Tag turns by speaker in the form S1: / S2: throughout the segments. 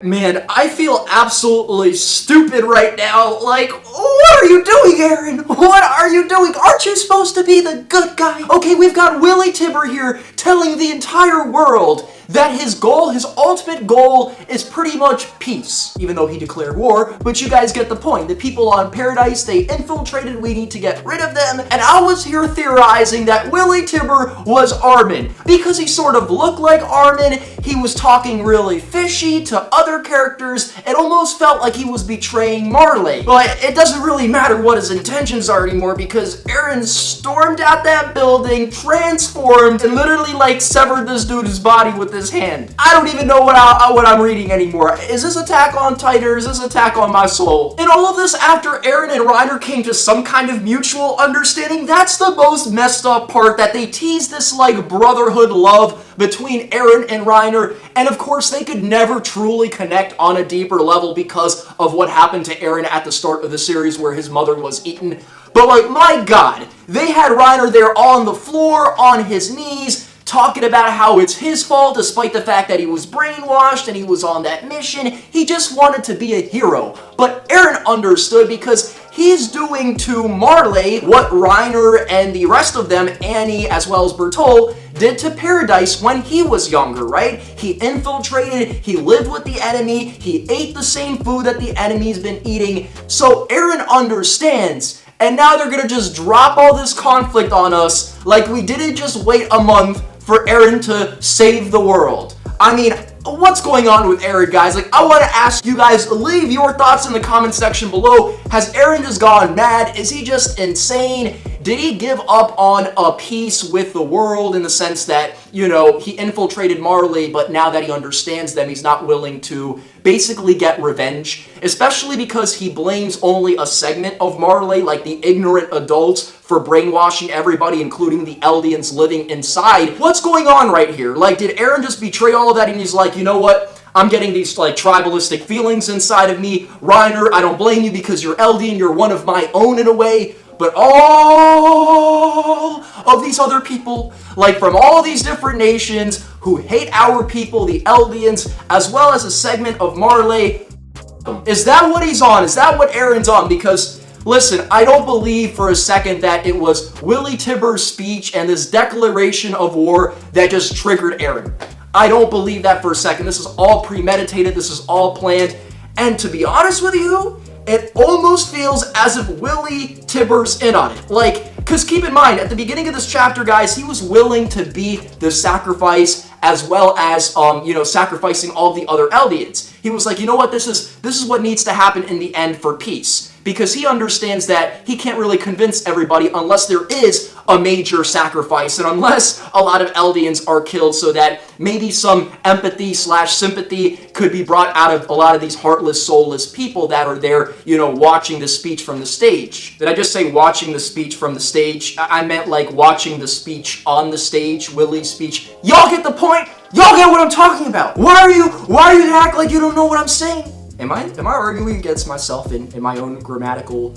S1: Man, I feel absolutely stupid right now. Like, what are you doing, Eren? What are you doing? Aren't you supposed to be the good guy? Okay, we've got Willy Tybur here telling the entire world that his goal, his ultimate goal, is pretty much peace. Even though he declared war, but you guys get the point. The people on Paradise, they infiltrated, we need to get rid of them. And I was here theorizing that Willy Tybur was Armin. Because he sort of looked like Armin, he was talking really fishy to other characters, it almost felt like he was betraying Marley. But it doesn't really matter what his intentions are anymore because Eren stormed out that building, transformed, and literally like severed this dude's body with his hand. I don't even know what I'm reading anymore. Is this Attack on Titan or is this Attack on my soul? And all of this after Eren and Reiner came to some kind of mutual understanding. That's the most messed up part, that they teased this like brotherhood love between Eren and Reiner, and of course they could never truly connect on a deeper level because of what happened to Eren at the start of the series where his mother was eaten. But like, my god, they had Reiner there on the floor, on his knees, talking about how it's his fault despite the fact that he was brainwashed and he was on that mission. He just wanted to be a hero. But Eren understood because he's doing to Marley what Reiner and the rest of them, Annie as well as Bertol, did to Paradise when he was younger, right? He infiltrated, he lived with the enemy, he ate the same food that the enemy's been eating. So Eren understands. And now they're gonna just drop all this conflict on us like we didn't just wait a month for Eren to save the world. I mean, what's going on with Eren, guys? Like, I want to ask you guys, leave your thoughts in the comment section below. Has Eren just gone mad? Is he just insane? Did he give up on a peace with the world in the sense that, you know, he infiltrated Marley, but now that he understands them, he's not willing to basically get revenge? Especially because he blames only a segment of Marley, like the ignorant adults, for brainwashing everybody, including the Eldians living inside. What's going on right here? Like, did Eren just betray all of that and he's like, you know what? I'm getting these, like, tribalistic feelings inside of me. Reiner, I don't blame you because you're Eldian, you're one of my own in a way. But all of these other people, like from all these different nations who hate our people, the Eldians, as well as a segment of Marley, is that what he's on? Is that what Eren's on? Because, listen, I don't believe for a second that it was Willy Tybur's speech and this declaration of war that just triggered Eren. I don't believe that for a second. This is all premeditated. This is all planned. And to be honest with you, it almost feels as if Willy Tybur's in on it. Like, because keep in mind, at the beginning of this chapter, guys, he was willing to be the sacrifice as well as, you know, sacrificing all the other Eldians. He was like, you know what, this is what needs to happen in the end for peace. Because he understands that he can't really convince everybody unless there is a major sacrifice and unless a lot of Eldians are killed so that maybe some empathy / sympathy could be brought out of a lot of these heartless, soulless people that are there, you know, watching the speech from the stage. Did I just say watching the speech from the stage? I meant like watching the speech on the stage, Willy's speech. Y'all get the point? Y'all get what I'm talking about? Why are you act like you don't know what I'm saying? Am I arguing against myself in my own grammatical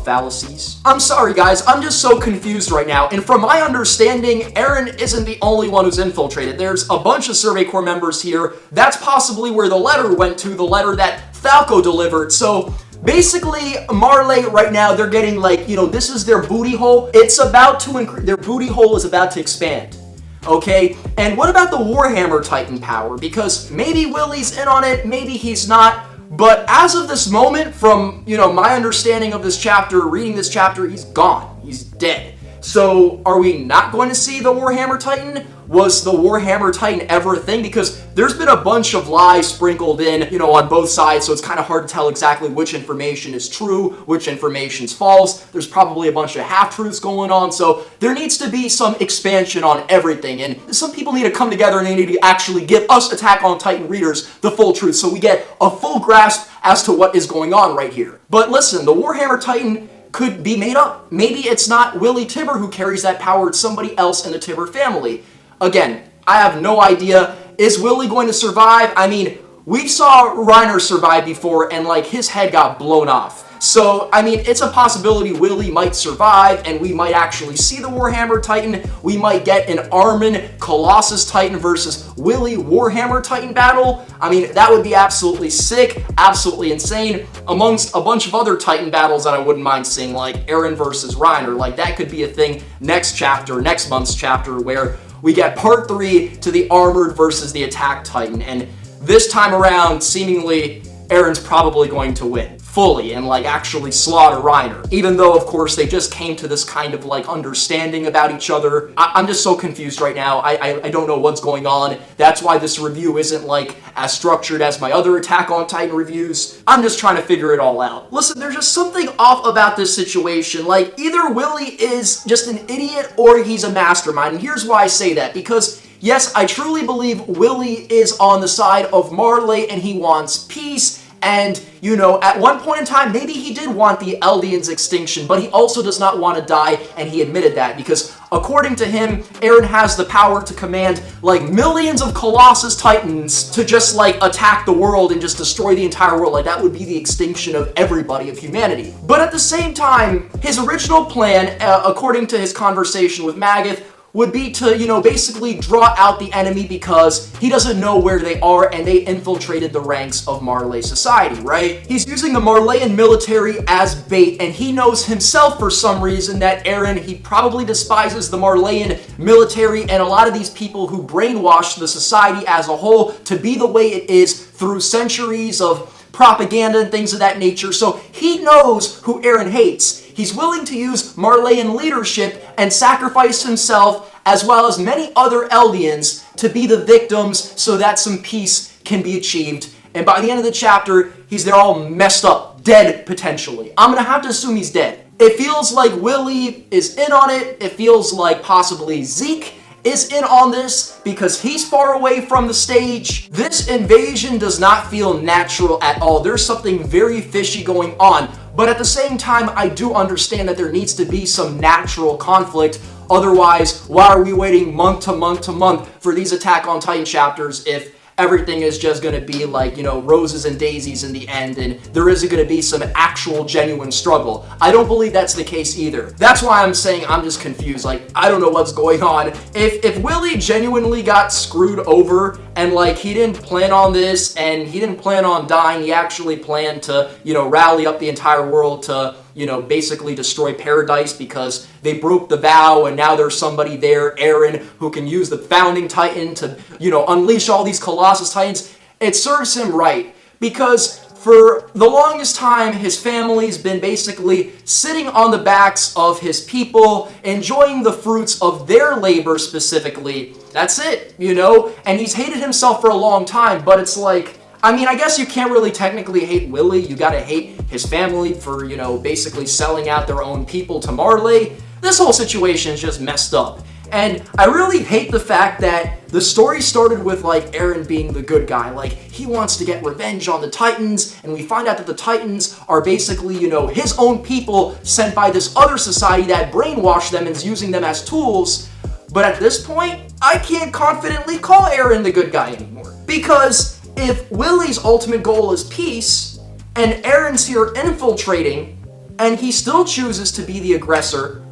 S1: fallacies? I'm sorry, guys. I'm just so confused right now. And from my understanding, Eren isn't the only one who's infiltrated. There's a bunch of Survey Corps members here. That's possibly where the letter went to, the letter that Falco delivered. So basically, Marley right now, they're getting like, you know, this is their booty hole. It's about to increase. Their booty hole is about to expand. Okay? And what about the Warhammer Titan power? Because maybe Willy's in on it, maybe he's not. But as of this moment, from, you know, my understanding of this chapter, reading this chapter, he's gone. He's dead. So are we not going to see the Warhammer Titan? Was the Warhammer Titan ever a thing? Because there's been a bunch of lies sprinkled in, you know, on both sides, so it's kind of hard to tell exactly which information is true, which information's false. There's probably a bunch of half-truths going on, so there needs to be some expansion on everything, and some people need to come together and they need to actually give us Attack on Titan readers the full truth so we get a full grasp as to what is going on right here. But listen, the Warhammer Titan could be made up. Maybe it's not Willy Tybur who carries that power, it's somebody else in the Tybur family. Again, I have no idea. Is Willy going to survive? I mean, we saw Reiner survive before and like his head got blown off. So, I mean, it's a possibility Willy might survive, and we might actually see the Warhammer Titan. We might get an Armin Colossus Titan versus Willy Warhammer Titan battle. I mean, that would be absolutely sick, absolutely insane, amongst a bunch of other Titan battles that I wouldn't mind seeing, like Eren versus Reiner. Like, that could be a thing next chapter, next month's chapter, where we get part 3 to the Armored versus the Attack Titan. And this time around, seemingly, Eren's probably going to win fully and like actually slaughter Reiner. Even though, of course, they just came to this kind of like understanding about each other. I'm just so confused right now. I don't know what's going on. That's why this review isn't like as structured as my other Attack on Titan reviews. I'm just trying to figure it all out. Listen, there's just something off about this situation. Like, either Willy is just an idiot or he's a mastermind. And here's why I say that. Because yes, I truly believe Willy is on the side of Marley and he wants peace. And, you know, at one point in time, maybe he did want the Eldians' extinction, but he also does not want to die, and he admitted that, because according to him, Eren has the power to command, like, millions of Colossus Titans to just, like, attack the world and just destroy the entire world. Like, that would be the extinction of everybody, of humanity. But at the same time, his original plan, according to his conversation with Magath, would be to, you know, basically draw out the enemy because he doesn't know where they are and they infiltrated the ranks of Marley society, right? He's using the Marleyan military as bait, and he knows himself for some reason that Eren, he probably despises the Marleyan military and a lot of these people who brainwashed the society as a whole to be the way it is through centuries of propaganda and things of that nature. So he knows who Eren hates. He's willing to use Marleyan leadership and sacrifice himself as well as many other Eldians to be the victims so that some peace can be achieved. And by the end of the chapter, they're all messed up, dead potentially. I'm gonna have to assume he's dead. It feels like Willy is in on it. It feels like possibly Zeke is in on this because he's far away from the stage. This invasion does not feel natural at all. There's something very fishy going on. But at the same time, I do understand that there needs to be some natural conflict. Otherwise, why are we waiting month to month to month for these Attack on Titan chapters if everything is just going to be like, you know, roses and daisies in the end and there isn't going to be some actual genuine struggle? I don't believe that's the case either. That's why I'm saying I'm just confused. Like, I don't know what's going on. If Willy genuinely got screwed over and like he didn't plan on this and he didn't plan on dying, he actually planned to, you know, rally up the entire world to, you know, basically destroy paradise because they broke the vow and now there's somebody there, Eren, who can use the founding Titan to, you know, unleash all these Colossus Titans. It serves him right because for the longest time, his family's been basically sitting on the backs of his people, enjoying the fruits of their labor specifically. That's it, you know? And he's hated himself for a long time, but it's like, I mean, I guess you can't really technically hate Willy. You gotta hate his family for, you know, basically selling out their own people to Marley. This whole situation is just messed up. And I really hate the fact that the story started with, like, Eren being the good guy. Like, he wants to get revenge on the Titans, and we find out that the Titans are basically, you know, his own people sent by this other society that brainwashed them and is using them as tools. But at this point, I can't confidently call Eren the good guy anymore. Because if Willy's ultimate goal is peace, and Eren's here infiltrating, and he still chooses to be the aggressor,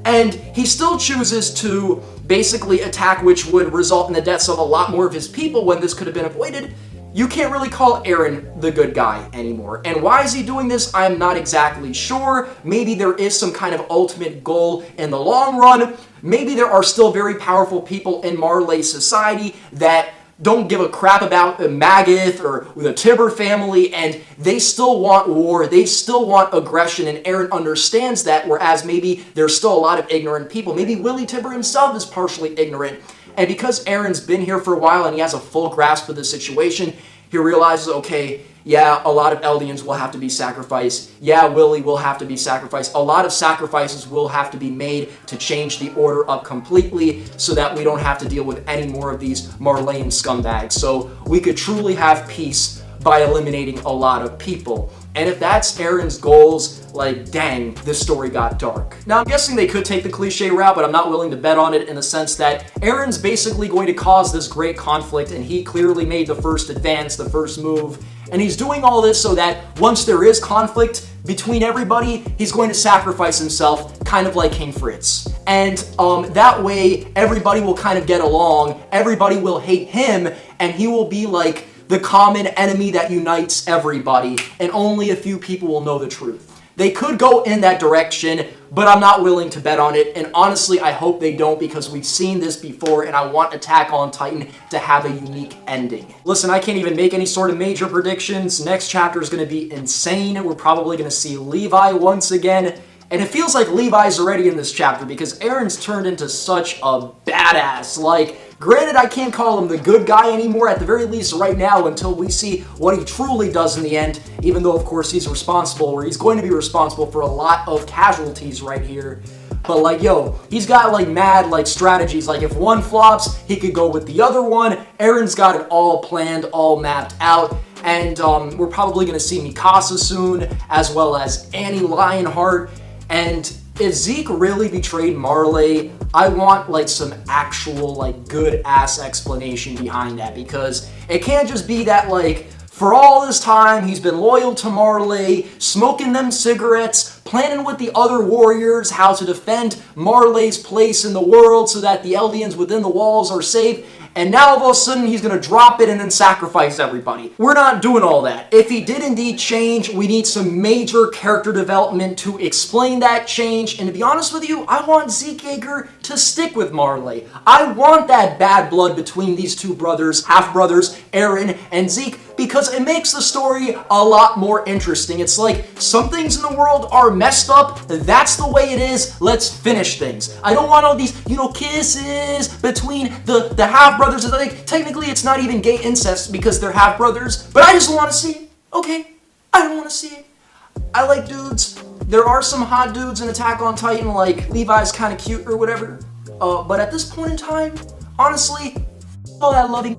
S1: and he still chooses to basically attack, which would result in the deaths of a lot more of his people when this could have been avoided, you can't really call Eren the good guy anymore. And why is he doing this? I'm not exactly sure. Maybe there is some kind of ultimate goal in the long run. Maybe there are still very powerful people in Marley society that don't give a crap about Magath or the Tybur family, and they still want war, they still want aggression, and Eren understands that, whereas maybe there's still a lot of ignorant people. Maybe Willy Tybur himself is partially ignorant, and because Eren's been here for a while and he has a full grasp of the situation, he realizes, okay, yeah, a lot of Eldians will have to be sacrificed. Yeah, Willy will have to be sacrificed. A lot of sacrifices will have to be made to change the order up completely so that we don't have to deal with any more of these Marleyan scumbags. So we could truly have peace by eliminating a lot of people. And if that's Eren's goals, like, dang, this story got dark. Now, I'm guessing they could take the cliche route, but I'm not willing to bet on it in the sense that Eren's basically going to cause this great conflict, and he clearly made the first advance, the first move. And he's doing all this so that once there is conflict, between everybody, he's going to sacrifice himself, kind of like King Fritz. And that way, everybody will kind of get along, everybody will hate him, and he will be like the common enemy that unites everybody, and only a few people will know the truth. They could go in that direction, but I'm not willing to bet on it, and honestly, I hope they don't, because we've seen this before, and I want Attack on Titan to have a unique ending. Listen, I can't even make any sort of major predictions. Next chapter is going to be insane. We're probably going to see Levi once again, and it feels like Levi's already in this chapter, because Eren's turned into such a badass. Like, granted, I can't call him the good guy anymore, at the very least right now, until we see what he truly does in the end, even though, of course, he's responsible, or he's going to be responsible for a lot of casualties right here. But, like, yo, he's got, like, mad, like, strategies. Like, if one flops, he could go with the other one. Eren's got it all planned, all mapped out. And we're probably going to see Mikasa soon, as well as Annie Lionheart. And if Zeke really betrayed Marley, I want, like, some actual, like, good-ass explanation behind that, because it can't just be that, like, for all this time, he's been loyal to Marley, smoking them cigarettes, planning with the other warriors how to defend Marley's place in the world so that the Eldians within the walls are safe, and now all of a sudden he's going to drop it and then sacrifice everybody. We're not doing all that. If he did indeed change, we need some major character development to explain that change, and to be honest with you, I want Zeke Jaegar to stick with Marley. I want that bad blood between these two brothers, half-brothers, Eren and Zeke, because it makes the story a lot more interesting. It's like, some things in the world are messed up, that's the way it is, let's finish things. I don't want all these, you know, kisses between the half-brothers. Like, technically, it's not even gay incest because they're half-brothers, but I just want to see it. Okay, I don't want to see it. I like dudes. There are some hot dudes in Attack on Titan, like Levi's kind of cute or whatever, but at this point in time, honestly, all that loving,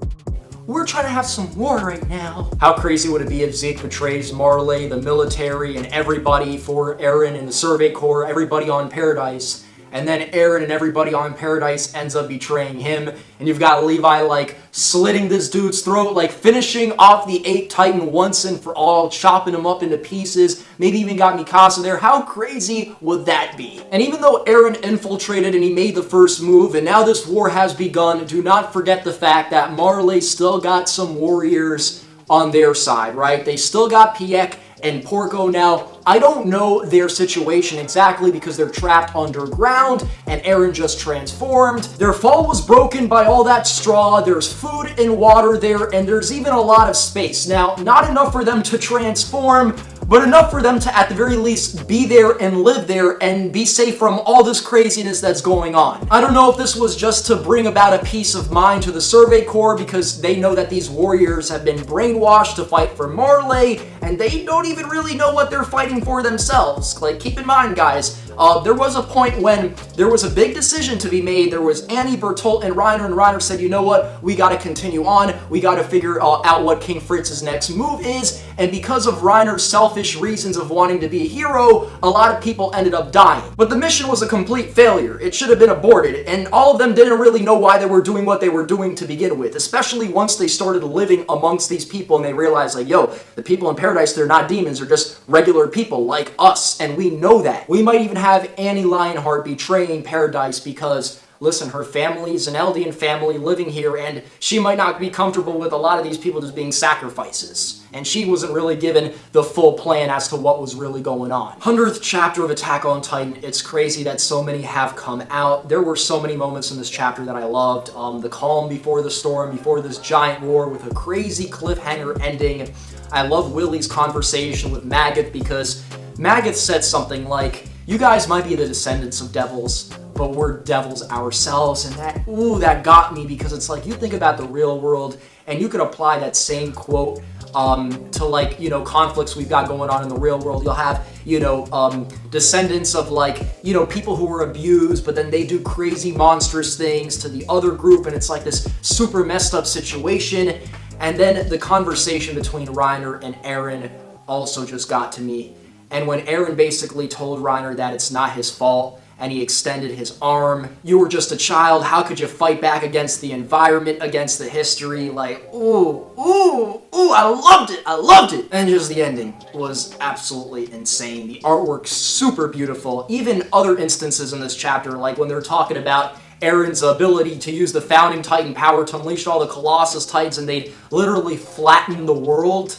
S1: we're trying to have some war right now. How crazy would it be if Zeke betrays Marley, the military, and everybody for Eren and the Survey Corps, everybody on Paradise, and then Eren and everybody on Paradise ends up betraying him, and you've got Levi, like, slitting this dude's throat, like, finishing off the 8th Titan once and for all, chopping him up into pieces, maybe even got Mikasa there. How crazy would that be? And even though Eren infiltrated and he made the first move, and now this war has begun, do not forget the fact that Marley still got some warriors on their side, right? They still got Piek and Porco now. I don't know their situation exactly because they're trapped underground and Eren just transformed. Their fall was broken by all that straw. There's food and water there, and there's even a lot of space. Now, not enough for them to transform, but enough for them to at the very least be there and live there and be safe from all this craziness that's going on. I don't know if this was just to bring about a peace of mind to the Survey Corps because they know that these warriors have been brainwashed to fight for Marley, and they don't even really know what they're fighting for themselves. Like, keep in mind, guys, there was a point when there was a big decision to be made. There was Annie, Bertolt, and Reiner said, you know what, we gotta continue on. We gotta figure out what King Fritz's next move is, and because of Reiner's selfish reasons of wanting to be a hero, a lot of people ended up dying. But the mission was a complete failure. It should have been aborted, and all of them didn't really know why they were doing what they were doing to begin with, especially once they started living amongst these people and they realized, like, yo, the people in Paradise, they're not demons, they're just regular people like us, and we know that. We might even have Annie Lionheart betraying Paradise because, listen, her family's an Eldian family living here, and she might not be comfortable with a lot of these people just being sacrifices. And she wasn't really given the full plan as to what was really going on. 100th chapter of Attack on Titan. It's crazy that so many have come out. There were so many moments in this chapter that I loved. The calm before the storm, before this giant war with a crazy cliffhanger ending. I love Willy's conversation with Magath because Magath said something like, you guys might be the descendants of devils, but we're devils ourselves, and that got me because it's like, you think about the real world, and you could apply that same quote to, like, you know, conflicts we've got going on in the real world. You'll have, you know, descendants of, like, you know, people who were abused, but then they do crazy monstrous things to the other group, and it's like this super messed up situation. And then the conversation between Reiner and Eren also just got to me. And when Eren basically told Reiner that it's not his fault, and he extended his arm. You were just a child. How could you fight back against the environment, against the history? Like, ooh, ooh, ooh, I loved it. I loved it. And just the ending was absolutely insane. The artwork's super beautiful. Even other instances in this chapter, like when they're talking about Eren's ability to use the Founding Titan power to unleash all the Colossus Titans and they'd literally flatten the world.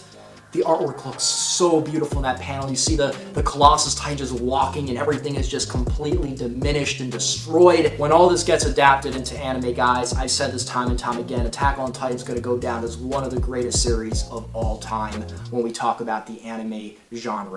S1: The artwork looks so beautiful in that panel. You see the Colossus Titan just walking and everything is just completely diminished and destroyed. When all this gets adapted into anime, guys, I've said this time and time again, Attack on Titan is going to go down as one of the greatest series of all time when we talk about the anime genre.